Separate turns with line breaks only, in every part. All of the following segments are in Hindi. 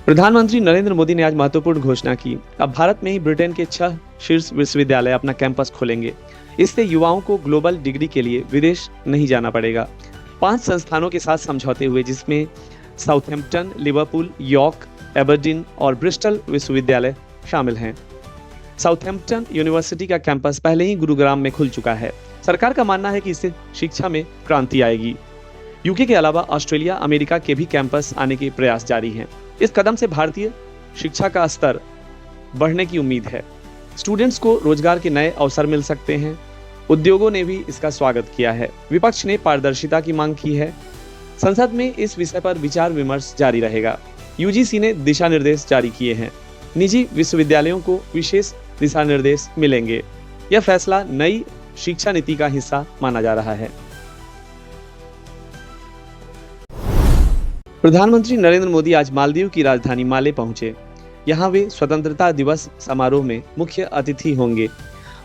प्रधानमंत्री नरेंद्र मोदी ने आज महत्वपूर्ण घोषणा की। अब भारत में ही ब्रिटेन के 6 शीर्ष विश्वविद्यालय अपना कैंपस खोलेंगे। इससे युवाओं को ग्लोबल डिग्री के लिए विदेश नहीं जाना पड़ेगा। 5 संस्थानों के साथ समझौते हुए, जिसमें साउथहैम्पटन, लिवरपूल, यॉर्क, एबरडीन और ब्रिस्टल विश्वविद्यालय शामिल हैं। साउथहैम्पटन यूनिवर्सिटी का कैंपस पहले ही गुरुग्राम में खुल चुका है। सरकार का मानना है कि इससे शिक्षा में क्रांति आएगी। यूके के अलावा ऑस्ट्रेलिया, अमेरिका के भी कैंपस आने के प्रयास जारी हैं। इस कदम से भारतीय शिक्षा का स्तर बढ़ने की उम्मीद है। स्टूडेंट्स को रोजगार के नए अवसर मिल सकते हैं। उद्योगों ने भी इसका स्वागत किया है। विपक्ष ने पारदर्शिता की मांग की है। संसद में इस विषय पर विचार विमर्श जारी रहेगा। यूजीसी ने दिशा निर्देश जारी किए हैं। निजी विश्वविद्यालयों को विशेष दिशा निर्देश मिलेंगे। यह फैसला नई शिक्षा नीति का हिस्सा माना जा रहा है। प्रधानमंत्री नरेंद्र मोदी आज मालदीव की राजधानी माले पहुंचे। यहां वे स्वतंत्रता दिवस समारोह में मुख्य अतिथि होंगे।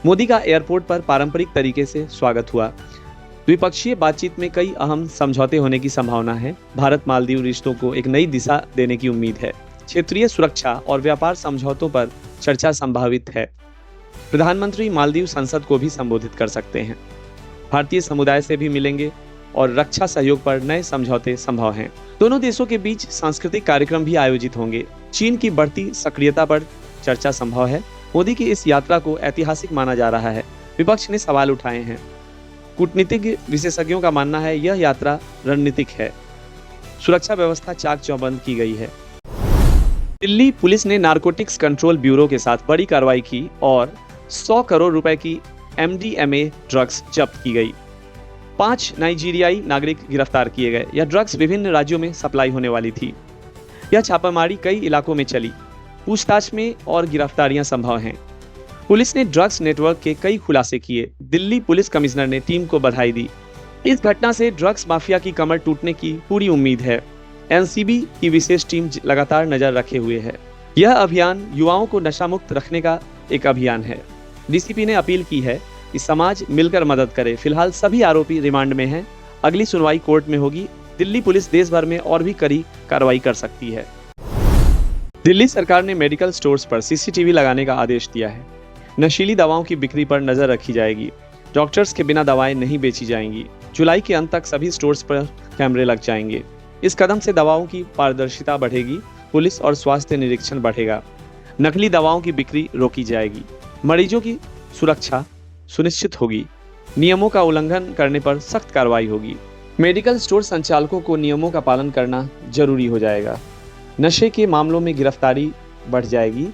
मोदी का एयरपोर्ट पर पारंपरिक तरीके से स्वागत हुआ। द्विपक्षीय बातचीत में कई अहम समझौते होने की संभावना है। भारत मालदीव रिश्तों को एक नई दिशा देने की उम्मीद है। क्षेत्रीय सुरक्षा और व्यापार समझौतों पर चर्चा संभावित है। प्रधानमंत्री मालदीव संसद को भी संबोधित कर सकते हैं। भारतीय समुदाय से भी मिलेंगे और रक्षा सहयोग पर नए समझौते संभव हैं। दोनों देशों के बीच सांस्कृतिक कार्यक्रम भी आयोजित होंगे। चीन की बढ़ती सक्रियता पर चर्चा संभव है। मोदी की इस यात्रा को ऐतिहासिक माना जा रहा है। विपक्ष ने सवाल उठाए हैं। कूटनीतिज्ञ विशेषज्ञों का मानना है यह यात्रा रणनीतिक है। सुरक्षा व्यवस्था चाक चौबंद की गई है। दिल्ली पुलिस ने नारकोटिक्स कंट्रोल ब्यूरो के साथ बड़ी कार्रवाई की और 100 करोड़ रुपए की MDMA ड्रग्स जब्त की गई। 5 नाइजीरियाई नागरिक गिरफ्तार किए गए। यह ड्रग्स विभिन्न राज्यों में सप्लाई होने वाली थी। यह छापामारी कई इलाकों में चली। पूछताछ में और गिरफ्तारियां संभव हैं। पुलिस ने ड्रग्स नेटवर्क के कई खुलासे किए। दिल्ली पुलिस कमिश्नर ने टीम को बधाई दी। इस घटना से ड्रग्स माफिया की कमर टूटने की पूरी उम्मीद है। NCB की विशेष टीम लगातार नजर रखे हुए है। यह अभियान युवाओं को नशा मुक्त रखने का एक अभियान है। DCP ने अपील की है कि समाज मिलकर मदद करे। फिलहाल सभी आरोपी रिमांड में हैं। अगली सुनवाई कोर्ट में होगी। दिल्ली पुलिस देश भर में और भी कड़ी कार्रवाई कर सकती है। दिल्ली सरकार ने मेडिकल स्टोर्स पर CCTV लगाने का आदेश दिया है। नशीली दवाओं की बिक्री पर नजर रखी जाएगी। डॉक्टर्स के बिना दवाएं नहीं बेची जाएंगी। जुलाई के अंत तक सभी स्टोर्स पर कैमरे लग जाएंगे। इस कदम से दवाओं की पारदर्शिता बढ़ेगी। पुलिस और स्वास्थ्य निरीक्षण बढ़ेगा। नकली दवाओं की बिक्री रोकी जाएगी। मरीजों की सुरक्षा सुनिश्चित होगी। नियमों का उल्लंघन करने पर सख्त कार्रवाई होगी। मेडिकल स्टोर संचालकों को नियमों का पालन करना जरूरी हो जाएगा। नशे के मामलों में गिरफ्तारी बढ़ जाएगी।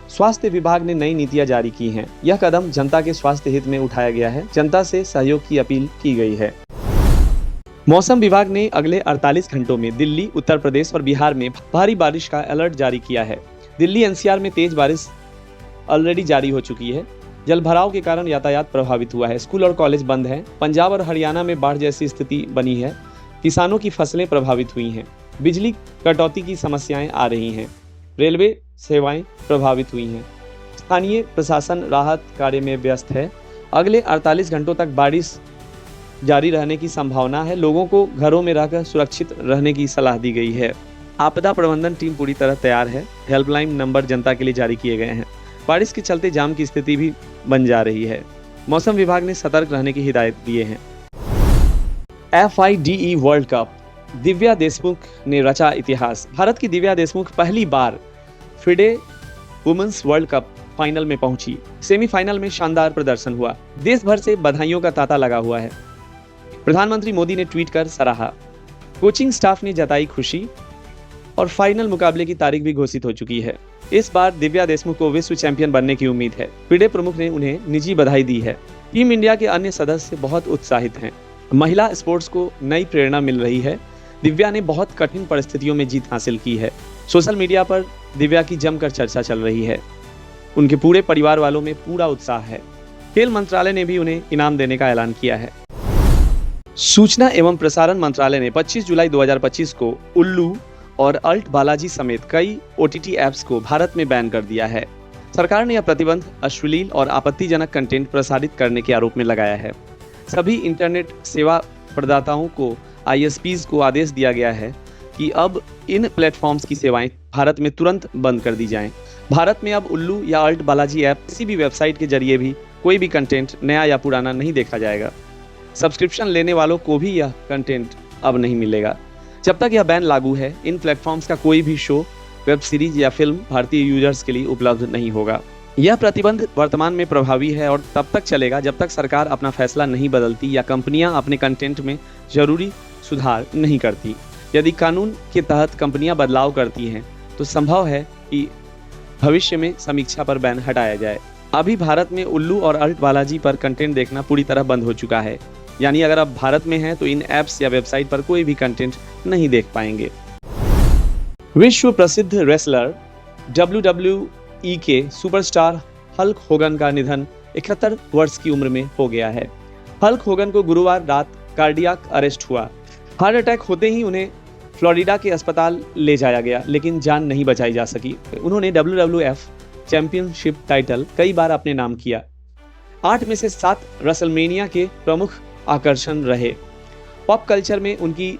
स्वास्थ्य विभाग ने नई नीतियां जारी की हैं। यह कदम जनता के स्वास्थ्य हित में उठाया गया है। जनता से सहयोग की अपील की गई है। मौसम विभाग ने अगले 48 घंटों में दिल्ली, उत्तर प्रदेश और बिहार में भारी बारिश का अलर्ट जारी किया है। दिल्ली NCR में तेज बारिश ऑलरेडी जारी हो चुकी है। जलभराव के कारण यातायात प्रभावित हुआ है। स्कूल और कॉलेज बंद हैं। पंजाब और हरियाणा में बाढ़ जैसी स्थिति बनी है। किसानों की फसलें प्रभावित हुई हैं। बिजली कटौती की समस्याएं आ रही हैं। रेलवे सेवाएं प्रभावित हुई हैं। स्थानीय प्रशासन राहत कार्य में व्यस्त है। अगले 48 घंटों तक बारिश जारी रहने की संभावना है। लोगों को घरों में रहकर सुरक्षित रहने की सलाह दी गई है। आपदा प्रबंधन टीम पूरी तरह तैयार है। हेल्पलाइन नंबर जनता के लिए जारी किए गए हैं। बारिश के चलते जाम की स्थिति भी बन जा रही है। मौसम विभाग ने सतर्क रहने की हिदायत दिए हैं। FIDE world cup, Divya Deshmukh ने रचा इतिहास। भारत की दिव्या देशमुख पहली बार FIDE women's world cup final में पहुंची। सेमीफाइनल में शानदार प्रदर्शन हुआ। देश भर से बधाइयों का तांता लगा हुआ है। प्रधानमंत्री मोदी ने ट्वीट कर सराहा। कोचिंग स्टाफ ने जताई खुशी और फाइनल मुकाबले की तारीख भी घोषित हो चुकी है। इस बार दिव्या देशमुख को विश्व चैंपियन बनने की उम्मीद है। FIDE प्रमुख ने उन्हें निजी बधाई दी है। टीम इंडिया के अन्य सदस्य बहुत उत्साहित हैं। महिला स्पोर्ट्स को नई प्रेरणा मिल रही है। दिव्या ने बहुत कठिन परिस्थितियों में जीत हासिल की है। सोशल मीडिया पर दिव्या की जमकर चर्चा चल रही है। उनके पूरे परिवार वालों में पूरा उत्साह है। खेल मंत्रालय ने भी उन्हें इनाम देने का ऐलान किया है। सूचना एवं प्रसारण मंत्रालय ने 25 जुलाई 2025 को उल्लू और अल्ट बालाजी समेत कई OTT ऐप्स को भारत में बैन कर दिया है। सरकार ने यह प्रतिबंध अश्लील और आपत्तिजनक कंटेंट प्रसारित करने के आरोप में लगाया है। सभी इंटरनेट सेवा प्रदाताओं को ISPs को आदेश दिया गया है कि अब इन प्लेटफॉर्म्स की सेवाएं भारत में तुरंत बंद कर दी जाएं। भारत में अब उल्लू या अल्ट बालाजी ऐप किसी भी वेबसाइट के जरिए भी कोई भी कंटेंट नया या पुराना नहीं देखा जाएगा। सब्सक्रिप्शन लेने वालों को भी यह कंटेंट अब नहीं मिलेगा। जब तक यह बैन लागू है, इन प्लेटफॉर्म्स का कोई भी शो, वेब सीरीज या फिल्म भारतीय यूजर्स के लिए उपलब्ध नहीं होगा। यह प्रतिबंध वर्तमान में प्रभावी है और तब तक चलेगा जब तक सरकार अपना फैसला नहीं बदलती या कंपनियां अपने कंटेंट में जरूरी सुधार नहीं करती। यदि कानून के तहत कंपनियां बदलाव करती हैं तो संभव है कि भविष्य में समीक्षा पर बैन हटाया जाए। अभी भारत में उल्लू और अल्ट बालाजी पर कंटेंट देखना पूरी तरह बंद हो चुका है, यानी अगर आप भारत में हैं तो इन ऐप्स या वेबसाइट पर कोई भी कंटेंट नहीं देख पाएंगे। विश्व प्रसिद्ध रेसलर WWE के सुपरस्टार हल्क होगन का निधन 71 वर्ष की उम्र में हो गया है। हल्क होगन को गुरुवार रात कार्डियक अरेस्ट हुआ। हार्ट अटैक होते ही उन्हें फ्लोरिडा के अस्पताल ले जाया गया, लेकिन जान नहीं बचाई जा सकी। उन्होंने WWF चैंपियनशिप टाइटल कई बार अपने नाम किया। 8 में से 7 रेसलमेनिया के प्रमुख आकर्षण रहे। पॉप कल्चर में उनकी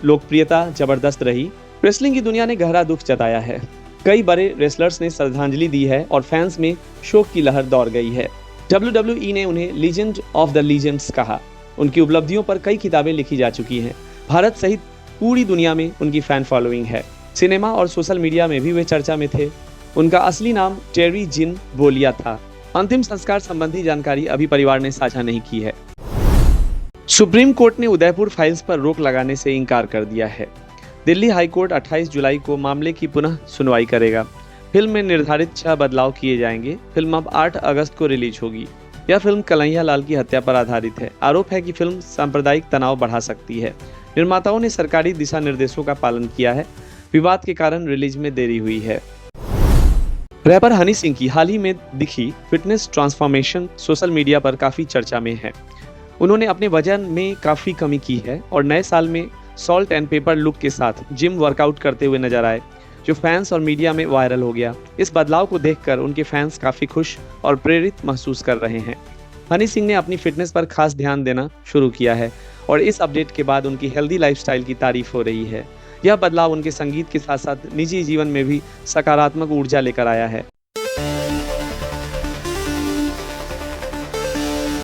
लोकप्रियता जबरदस्त रही। रेसलिंग की दुनिया ने गहरा दुख जताया है। कई बड़े रेसलर्स ने श्रद्धांजलि दी है और फैंस में शोक की लहर दौड़ गई है। WWE ने उन्हें लीजेंड ऑफ द लीजेंड्स कहा। उनकी उपलब्धियों पर कई किताबें लिखी जा चुकी हैं। भारत सहित पूरी दुनिया में उनकी फैन फॉलोइंग है। सिनेमा और सोशल मीडिया में भी वे चर्चा में थे। उनका असली नाम टेरी जिन बोलिया था। अंतिम संस्कार संबंधी जानकारी अभी परिवार ने साझा नहीं की है। सुप्रीम कोर्ट ने उदयपुर फाइल्स पर रोक लगाने से इनकार कर दिया है। दिल्ली हाई कोर्ट 28 जुलाई को मामले की पुनः सुनवाई करेगा। फिल्म में निर्धारित 6 बदलाव किए जाएंगे। फिल्म अब 8 अगस्त को रिलीज होगी। यह फिल्म कन्हैया लाल की हत्या पर आधारित है। आरोप है कि फिल्म सांप्रदायिक तनाव बढ़ा सकती है। निर्माताओं ने सरकारी दिशा निर्देशों का पालन किया है। विवाद के कारण रिलीज में देरी हुई है। रैपर हनी सिंह की हाल ही में दिखी फिटनेस ट्रांसफॉर्मेशन सोशल मीडिया पर काफी चर्चा में है। उन्होंने अपने वजन में काफी कमी की है और नए साल में सॉल्ट एंड पेपर लुक के साथ जिम वर्कआउट करते हुए नजर आए, जो फैंस और मीडिया में वायरल हो गया। इस बदलाव को देखकर उनके फैंस काफी खुश और प्रेरित महसूस कर रहे हैं। हनी सिंह ने अपनी फिटनेस पर खास ध्यान देना शुरू किया है और इस अपडेट के बाद उनकी हेल्दी लाइफस्टाइल की तारीफ हो रही है। यह बदलाव उनके संगीत के साथ साथ निजी जीवन में भी सकारात्मक ऊर्जा लेकर आया है।